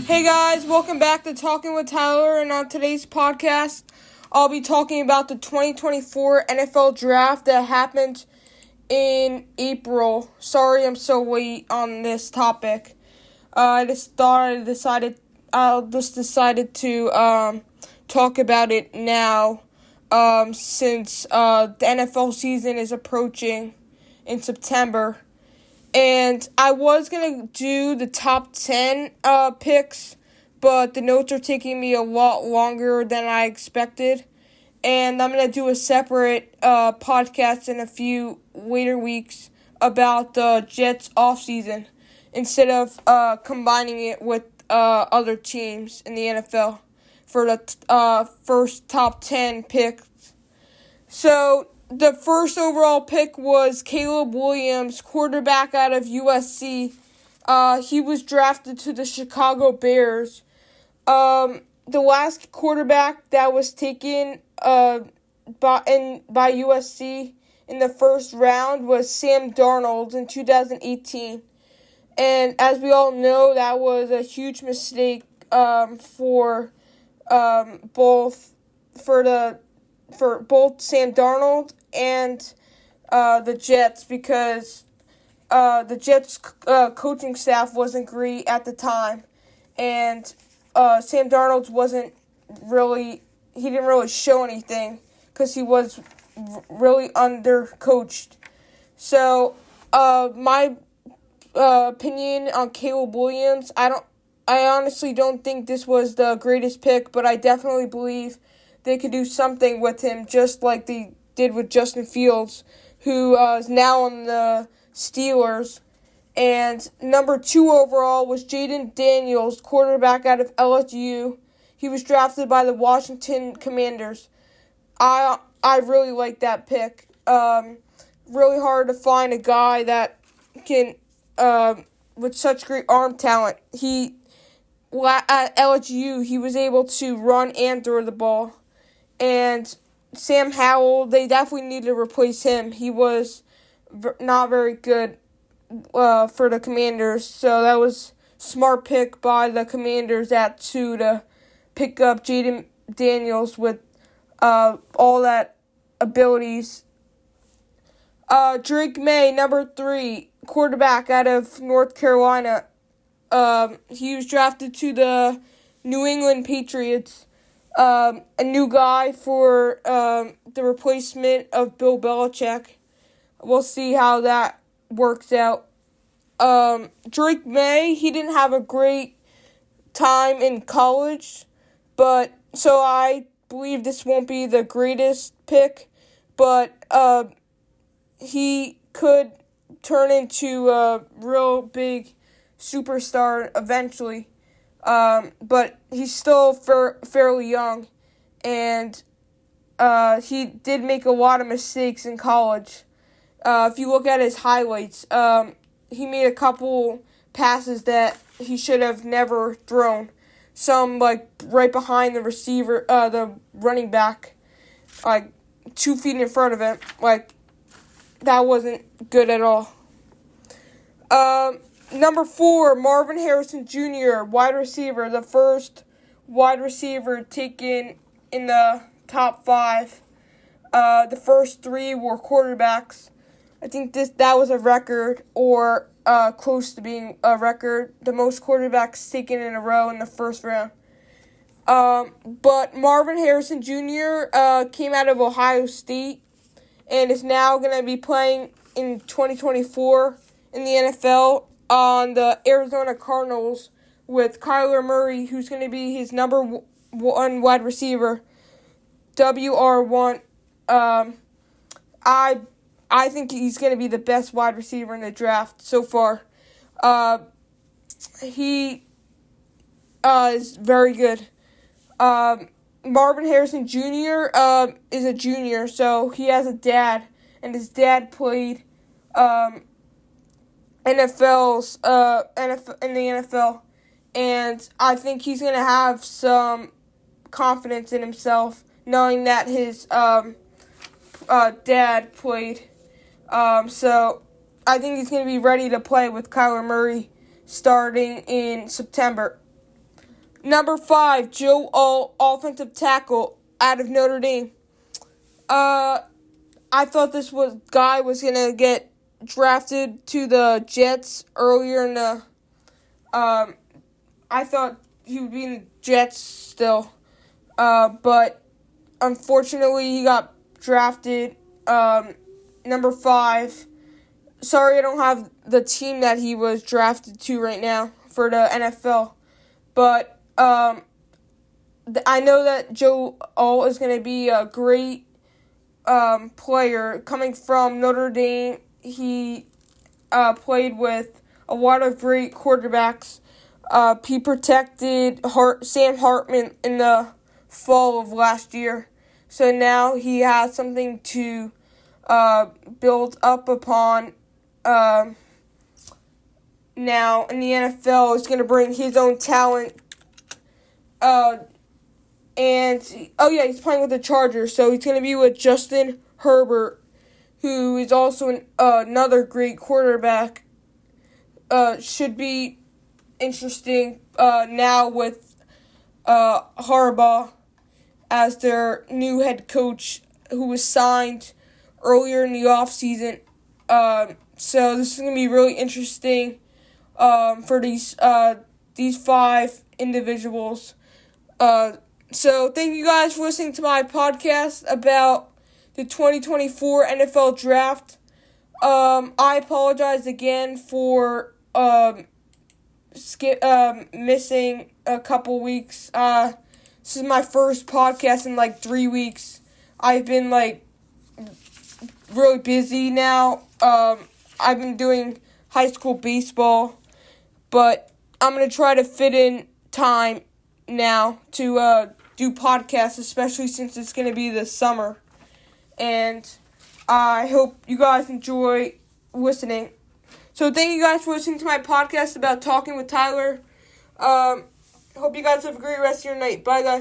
Hey guys, welcome back to Talking with Tyler, and on today's podcast, I'll be talking about the 2024 NFL Draft that happened in April. Sorry I'm so late on this topic. I just decided to talk about it now, since the NFL season is approaching in September. And I was going to do the top 10 picks, but the notes are taking me a lot longer than I expected. And I'm going to do a separate podcast in a few later weeks about the Jets offseason instead of combining it with other teams in the NFL for the first top 10 picks. So the first overall pick was Caleb Williams, quarterback out of USC. He was drafted to the Chicago Bears. The last quarterback that was taken by USC in the first round was Sam Darnold in 2018. And as we all know, that was a huge mistake for both Sam Darnold and the Jets, because the Jets coaching staff wasn't great at the time, and Sam Darnold didn't really show anything because he was really undercoached. So my opinion on Caleb Williams, I honestly don't think this was the greatest pick, but I definitely believe they could do something with him, just like they did with Justin Fields, who is now on the Steelers. And number 2 overall was Jayden Daniels, quarterback out of LSU. He was drafted by the Washington Commanders. I really like that pick. Really hard to find a guy that can, with such great arm talent. At LSU, he was able to run and throw the ball. And Sam Howell, they definitely need to replace him. He was not very good for the Commanders, so that was a smart pick by the Commanders at 2 to pick up Jayden Daniels with all that abilities. Drake May, number 3, quarterback out of North Carolina. He was drafted to the New England Patriots. A new guy for the replacement of Bill Belichick. We'll see how that works out. Drake May, he didn't have a great time in college, but so I believe this won't be the greatest pick, but he could turn into a real big superstar eventually. But he's still fairly young, and he did make a lot of mistakes in college. If you look at his highlights, he made a couple passes that he should have never thrown. Some, like, right behind the receiver, the running back, like, 2 feet in front of him. Like, that wasn't good at all. Number 4, Marvin Harrison Jr., wide receiver, the first wide receiver taken in the top 5. The first 3 were quarterbacks. I think that was a record, or close to being a record. The most quarterbacks taken in a row in the first round. But Marvin Harrison Jr. Came out of Ohio State and is now going to be playing in 2024 in the NFL on the Arizona Cardinals with Kyler Murray, who's going to be his number 1 wide receiver, WR1. I think he's going to be the best wide receiver in the draft so far. He is very good. Marvin Harrison Jr. Is a junior, so he has a dad, and his dad played NFL in the NFL, and I think he's gonna have some confidence in himself, knowing that his dad played. So I think he's gonna be ready to play with Kyler Murray starting in September. Number 5, Joe Alt, offensive tackle out of Notre Dame. I thought guy was gonna get drafted to the Jets earlier in the. I thought he would be in the Jets still, but unfortunately he got drafted. Number 5. Sorry, I don't have the team that he was drafted to right now for the NFL, but I know that Joe Alt is going to be a great player coming from Notre Dame. He played with a lot of great quarterbacks. He protected Sam Hartman in the fall of last year, so now he has something to build up upon. Now in the NFL, is going to bring his own talent. He's playing with the Chargers, so he's going to be with Justin Herbert, who is also another great quarterback. Should be interesting now with Harbaugh as their new head coach, who was signed earlier in the offseason. So this is going to be really interesting for these 5 individuals. So thank you guys for listening to my podcast about the 2024 NFL Draft. I apologize again for missing a couple weeks. This is my first podcast in 3 weeks. I've been really busy now. I've been doing high school baseball, but I'm going to try to fit in time now to do podcasts, especially since it's going to be the summer. And I hope you guys enjoy listening. So thank you guys for listening to my podcast about talking with Tyler. Hope you guys have a great rest of your night. Bye, guys.